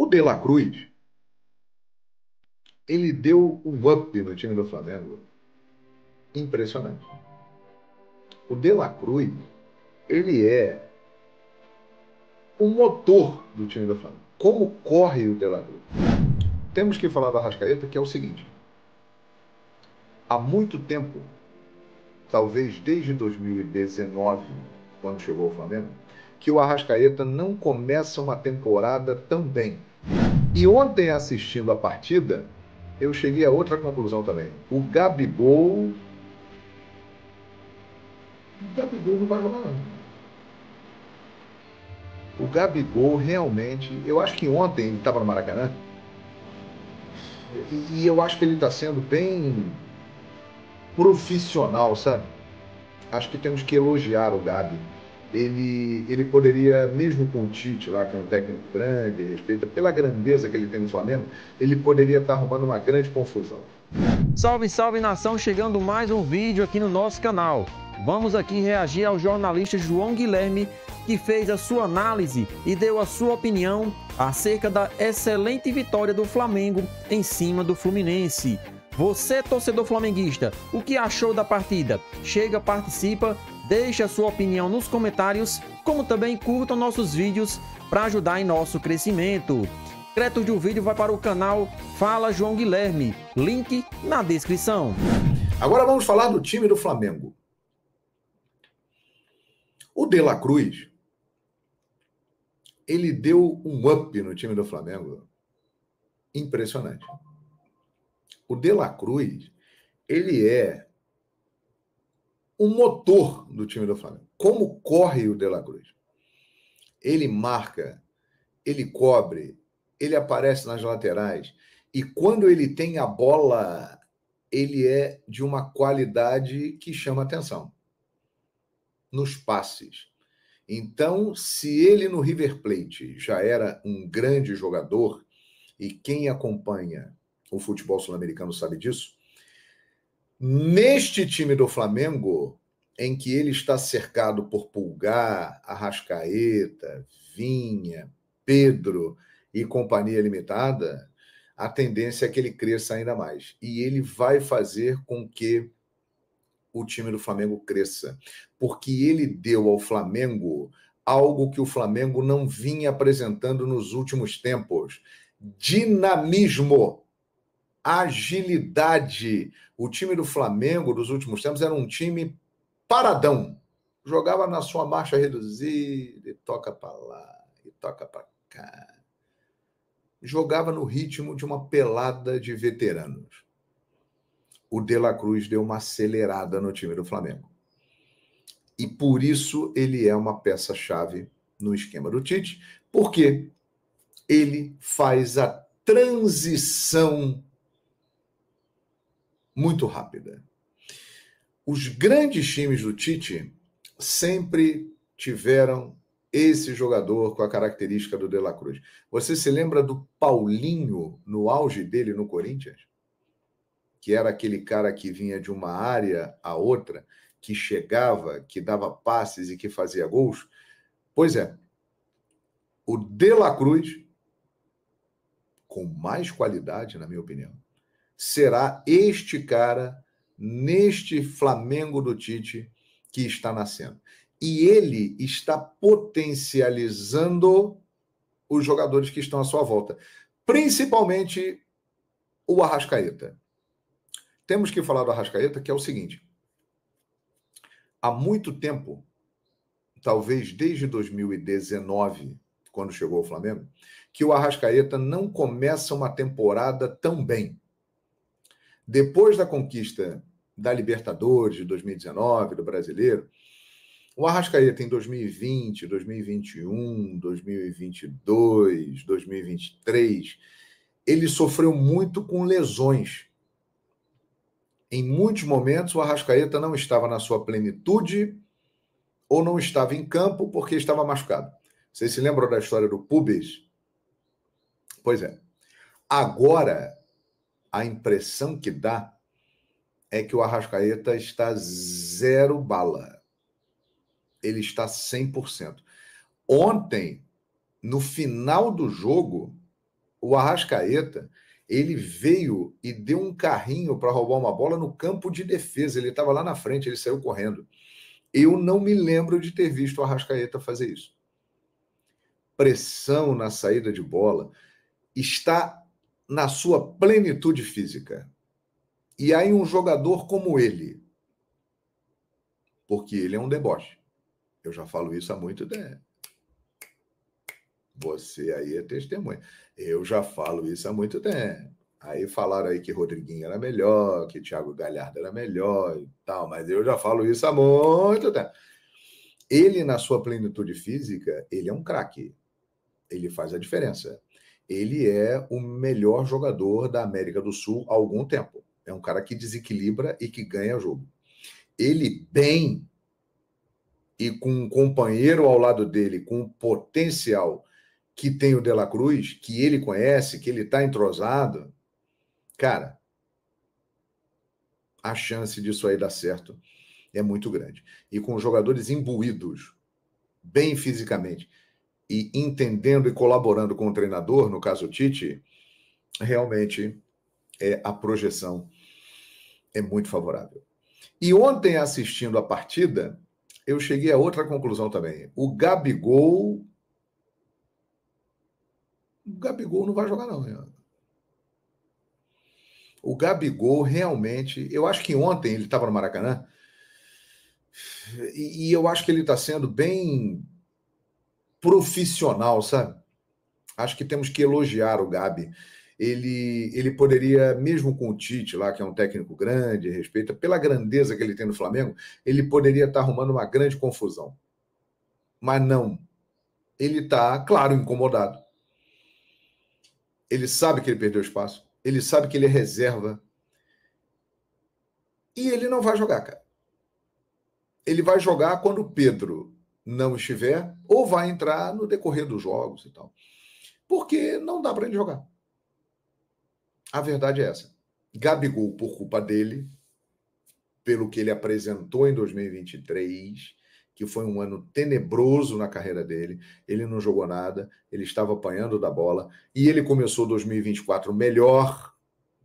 O De La Cruz, ele deu um up no time do Flamengo impressionante. O De La Cruz, ele é o motor do time do Flamengo. Como corre o De La Cruz? Temos que falar da Arrascaeta, que é o seguinte: há muito tempo, talvez desde 2019, quando chegou ao Flamengo, que o Arrascaeta não começa uma temporada tão bem. E ontem, assistindo a partida, eu cheguei a outra conclusão também. O Gabigol não vai jogar, não. O Gabigol realmente, eu acho que ontem ele estava no Maracanã, e eu acho que ele está sendo bem profissional, sabe? Acho que temos que elogiar o Gabi. Ele poderia, mesmo com o Tite lá, que é um técnico grande, respeita pela grandeza que ele tem no Flamengo, ele poderia estar arrumando uma grande confusão. Salve, salve nação, chegando mais um vídeo aqui no nosso canal. Vamos aqui reagir ao jornalista João Guilherme, que fez a sua análise e deu a sua opinião acerca da excelente vitória do Flamengo em cima do Fluminense. Você, torcedor flamenguista, o que achou da partida? Chega, participa, deixa a sua opinião nos comentários, como também curtam nossos vídeos para ajudar em nosso crescimento. Crédito de um vídeo vai para o canal Fala João Guilherme, link na descrição. Agora vamos falar do time do Flamengo. O De La Cruz, ele deu um up no time do Flamengo impressionante. O De La Cruz, ele é o motor do time do Flamengo. Como corre o De La Cruz? Ele marca, ele cobre, ele aparece nas laterais, e quando ele tem a bola, ele é de uma qualidade que chama atenção nos passes. Então, se ele no River Plate já era um grande jogador, e quem acompanha o futebol sul-americano sabe disso, neste time do Flamengo, em que ele está cercado por Pulgar, Arrascaeta, Vinha, Pedro e companhia limitada, a tendência é que ele cresça ainda mais. E ele vai fazer com que o time do Flamengo cresça, porque ele deu ao Flamengo algo que o Flamengo não vinha apresentando nos últimos tempos: dinamismo, agilidade. O time do Flamengo dos últimos tempos era um time paradão, jogava na sua marcha reduzida, e toca para lá, e toca para cá. Jogava no ritmo de uma pelada de veteranos. O De La Cruz deu uma acelerada no time do Flamengo. E por isso ele é uma peça-chave no esquema do Tite, porque ele faz a transição muito rápida. Os grandes times do Tite sempre tiveram esse jogador com a característica do De La Cruz. Você se lembra do Paulinho no auge dele no Corinthians? Que era aquele cara que vinha de uma área a outra, que chegava, que dava passes e que fazia gols? Pois é, o De La Cruz, com mais qualidade, na minha opinião, será este cara neste Flamengo do Tite que está nascendo. E ele está potencializando os jogadores que estão à sua volta, principalmente o Arrascaeta. Temos que falar do Arrascaeta, que é o seguinte: há muito tempo, talvez desde 2019, quando chegou ao Flamengo, que o Arrascaeta não começa uma temporada tão bem. Depois da conquista da Libertadores de 2019, do Brasileiro, o Arrascaeta em 2020, 2021, 2022, 2023, ele sofreu muito com lesões. Em muitos momentos, o Arrascaeta não estava na sua plenitude ou não estava em campo porque estava machucado. Vocês se lembram da história do Pubis? Pois é. Agora, a impressão que dá é que o Arrascaeta está zero bala. Ele está 100%. Ontem, no final do jogo, O Arrascaeta, ele veio e deu um carrinho para roubar uma bola no campo de defesa. Ele estava lá na frente, ele saiu correndo. Eu não me lembro de ter visto o Arrascaeta fazer isso. Pressão na saída de bola está na sua plenitude física. E aí um jogador como ele, porque ele é um deboche. Eu já falo isso há muito tempo. Você aí é testemunha. Eu já falo isso há muito tempo. Aí falaram aí que Rodriguinho era melhor, que Thiago Galhardo era melhor e tal, mas eu já falo isso há muito tempo. Ele, na sua plenitude física, ele é um craque. Ele faz a diferença. Ele é o melhor jogador da América do Sul há algum tempo. É um cara que desequilibra e que ganha jogo. Ele bem e com um companheiro ao lado dele, com o potencial que tem o De La Cruz, que ele conhece, que ele está entrosado, cara, a chance disso aí dar certo é muito grande. E com jogadores imbuídos, bem fisicamente, e entendendo e colaborando com o treinador, no caso o Tite, realmente a projeção é muito favorável. E ontem, assistindo a partida, eu cheguei a outra conclusão também. O Gabigol não vai jogar, não. Né? O Gabigol realmente... Eu acho que ontem ele estava no Maracanã e eu acho que ele está sendo bem profissional, sabe? Acho que temos que elogiar o Gabi. Ele poderia, mesmo com o Tite lá, que é um técnico grande, respeita, pela grandeza que ele tem no Flamengo, ele poderia estar arrumando uma grande confusão. Mas não. Ele está, claro, incomodado. Ele sabe que ele perdeu espaço. Ele sabe que ele é reserva. E ele não vai jogar, cara. Ele vai jogar quando o Pedro não estiver, ou vai entrar no decorrer dos jogos e tal. Porque não dá para ele jogar. A verdade é essa. Gabigol, por culpa dele, pelo que ele apresentou em 2023, que foi um ano tenebroso na carreira dele, ele não jogou nada, ele estava apanhando da bola, e ele começou 2024 melhor,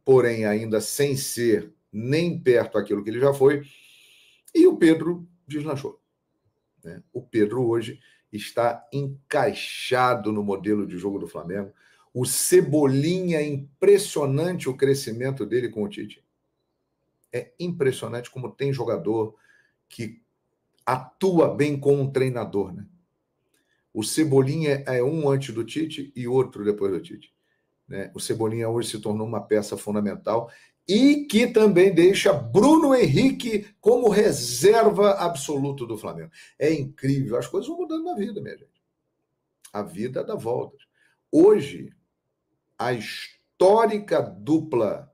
porém ainda sem ser nem perto daquilo que ele já foi, e o Pedro deslanchou. Né? O Pedro hoje está encaixado no modelo de jogo do Flamengo. O Cebolinha, impressionante o crescimento dele com o Tite. É impressionante como tem jogador que atua bem com um treinador. Né? O Cebolinha é um antes do Tite e outro depois do Tite. Né? O Cebolinha hoje se tornou uma peça fundamental e que também deixa Bruno Henrique como reserva absoluta do Flamengo. É incrível, as coisas vão mudando na vida, minha gente. A vida dá voltas. Hoje, a histórica dupla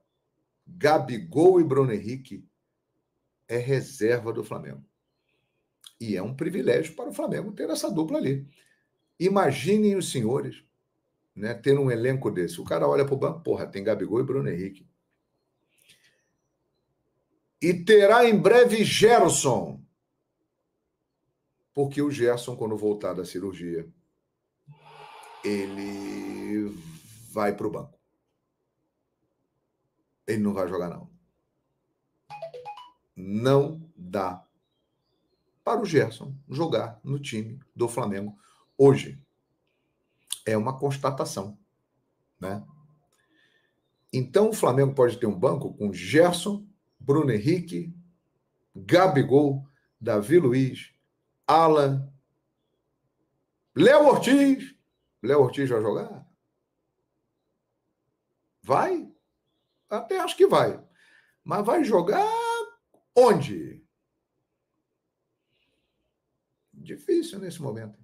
Gabigol e Bruno Henrique é reserva do Flamengo. E é um privilégio para o Flamengo ter essa dupla ali. Imaginem os senhores, né, ter um elenco desse. O cara olha para o banco, porra, tem Gabigol e Bruno Henrique. E terá em breve Gerson. Porque o Gerson, quando voltar da cirurgia, ele vai para o banco. Ele não vai jogar, não. Não dá para o Gerson jogar no time do Flamengo hoje. É uma constatação, né? Então, o Flamengo pode ter um banco com Gerson, Bruno Henrique, Gabigol, Davi Luiz, Alan, Léo Ortiz. Léo Ortiz vai jogar? Vai? Até acho que vai. Mas vai jogar onde? Difícil nesse momento.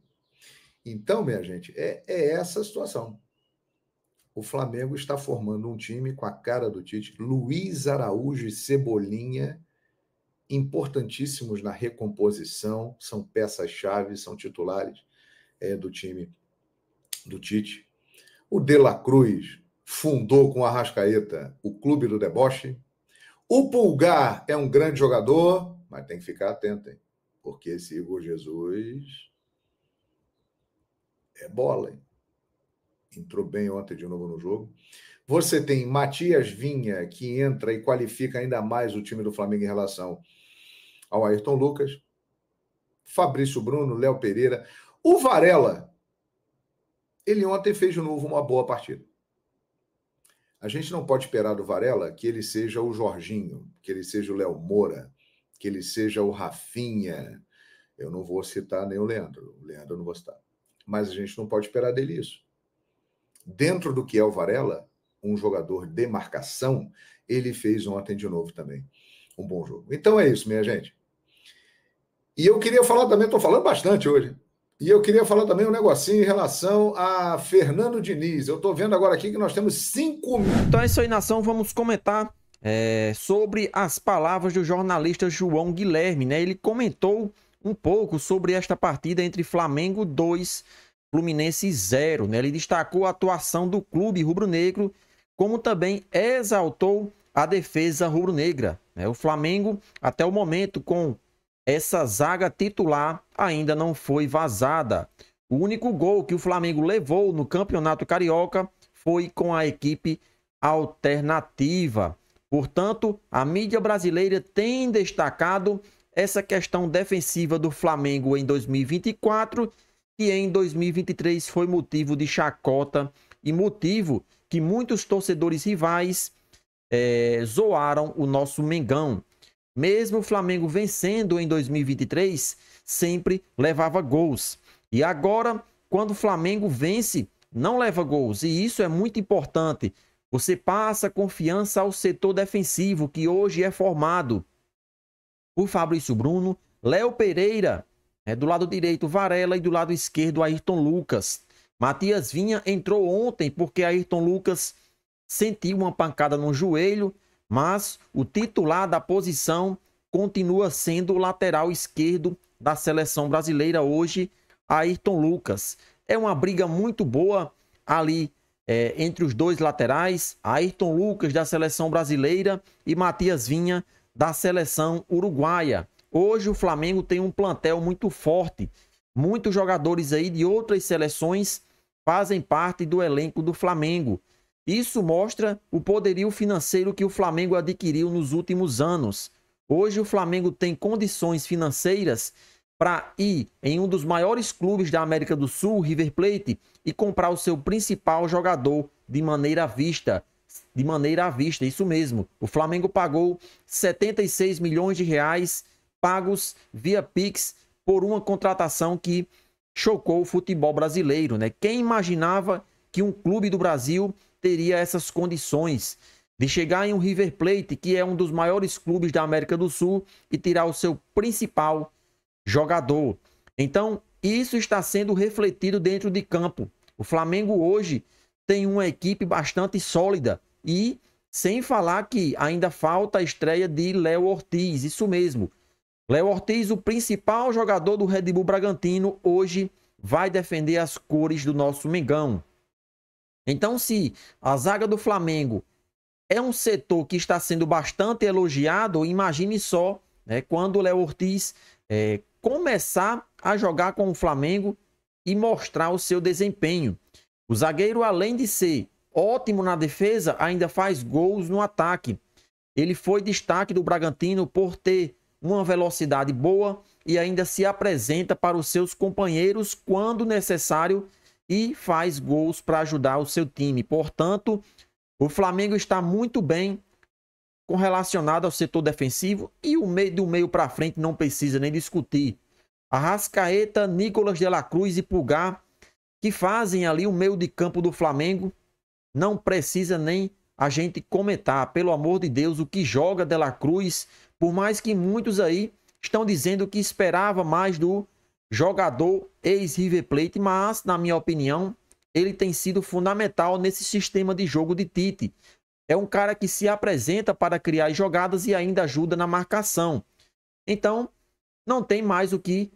Então, minha gente, é essa a situação. O Flamengo está formando um time com a cara do Tite. Luiz Araújo e Cebolinha, importantíssimos na recomposição, são peças-chave, são titulares do time do Tite. O De La Cruz fundou com o Arrascaeta o Clube do Deboche. O Pulgar é um grande jogador, mas tem que ficar atento, hein? Porque esse Igor Jesus é bola, hein? entrou bem ontem de novo no jogo. Você tem Matias Vinha, que entra e qualifica ainda mais o time do Flamengo em relação ao Ayrton Lucas. Fabrício Bruno, Léo Pereira. O Varela, ele ontem fez de novo uma boa partida. A gente não pode esperar do Varela que ele seja o Jorginho, que ele seja o Léo Moura, que ele seja o Rafinha. Eu não vou citar nem o Leandro eu não vou citar. Mas a gente não pode esperar dele isso. Dentro do que é o Varela, um jogador de marcação, ele fez ontem de novo também um bom jogo. Então é isso, minha gente. E eu queria falar também, estou falando bastante hoje, e eu queria falar também um negocinho em relação a Fernando Diniz. Eu estou vendo agora aqui que nós temos 5 minutos. Então é isso aí, nação. Vamos comentar sobre as palavras do jornalista João Guilherme, né? Ele comentou um pouco sobre esta partida entre Flamengo 2, Fluminense 0, né? Ele destacou a atuação do clube rubro-negro, como também exaltou a defesa rubro-negra, né? O Flamengo, até o momento, com essa zaga titular, ainda não foi vazada. O único gol que o Flamengo levou no Campeonato Carioca foi com a equipe alternativa. Portanto, a mídia brasileira tem destacado essa questão defensiva do Flamengo em 2024, que em 2023 foi motivo de chacota e motivo que muitos torcedores rivais zoaram o nosso Mengão. Mesmo o Flamengo vencendo em 2023, sempre levava gols. E agora, quando o Flamengo vence, não leva gols. E isso é muito importante. Você passa confiança ao setor defensivo, que hoje é formado por Fabrício Bruno, Léo Pereira, do lado direito Varela e do lado esquerdo Ayrton Lucas. Matias Vinha entrou ontem porque Ayrton Lucas sentiu uma pancada no joelho, mas o titular da posição continua sendo o lateral esquerdo da seleção brasileira hoje, Ayrton Lucas. É uma briga muito boa ali entre os dois laterais, Ayrton Lucas da seleção brasileira e Matias Vinha da seleção uruguaia. Hoje o Flamengo tem um plantel muito forte, muitos jogadores aí de outras seleções fazem parte do elenco do Flamengo. Isso mostra o poderio financeiro que o Flamengo adquiriu nos últimos anos. Hoje o Flamengo tem condições financeiras para ir em um dos maiores clubes da América do Sul, River Plate, e comprar o seu principal jogador de maneira à vista. De maneira à vista, isso mesmo. O Flamengo pagou 76 milhões de reais pagos via Pix por uma contratação que chocou o futebol brasileiro, né? Quem imaginava que um clube do Brasil teria essas condições de chegar em um River Plate, que é um dos maiores clubes da América do Sul, e tirar o seu principal jogador? Então, isso está sendo refletido dentro de campo. O Flamengo hoje tem uma equipe bastante sólida e sem falar que ainda falta a estreia de Léo Ortiz, isso mesmo. Léo Ortiz, o principal jogador do Red Bull Bragantino, hoje vai defender as cores do nosso Mengão. Então, se a zaga do Flamengo é um setor que está sendo bastante elogiado, imagine só, né, quando o Léo Ortiz começar a jogar com o Flamengo e mostrar o seu desempenho. O zagueiro, além de ser ótimo na defesa, ainda faz gols no ataque. Ele foi destaque do Bragantino por ter uma velocidade boa e ainda se apresenta para os seus companheiros quando necessário e faz gols para ajudar o seu time. Portanto, o Flamengo está muito bem relacionado ao setor defensivo e o meio do meio para frente não precisa nem discutir. Arrascaeta, Nicolas de la Cruz e Pulgar, que fazem ali o meio de campo do Flamengo, não precisa nem a gente comentar. Pelo amor de Deus, o que joga de la Cruz, por mais que muitos aí estão dizendo que esperava mais do jogador ex-River Plate, mas, na minha opinião, ele tem sido fundamental nesse sistema de jogo de Tite. É um cara que se apresenta para criar jogadas e ainda ajuda na marcação. Então, não tem mais o que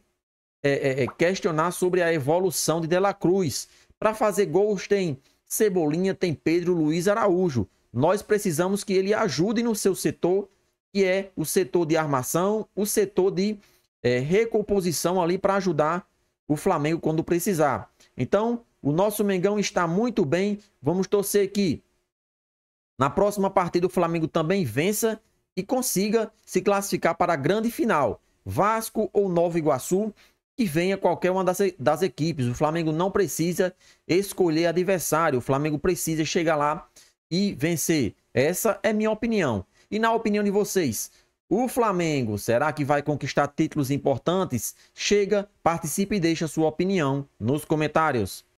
questionar sobre a evolução de la Cruz. Para fazer gols tem Cebolinha, tem Pedro Luiz Araújo. Nós precisamos que ele ajude no seu setor, que é o setor de armação, o setor de recomposição ali para ajudar o Flamengo quando precisar. Então, O nosso Mengão está muito bem. Vamos torcer que na próxima partida o Flamengo também vença e consiga se classificar para a grande final. Vasco ou Nova Iguaçu, que venha qualquer uma das equipes. O Flamengo não precisa escolher adversário. O Flamengo precisa chegar lá e vencer. Essa é minha opinião. E na opinião de vocês, o Flamengo, será que vai conquistar títulos importantes? Chega, participe e deixe a sua opinião nos comentários.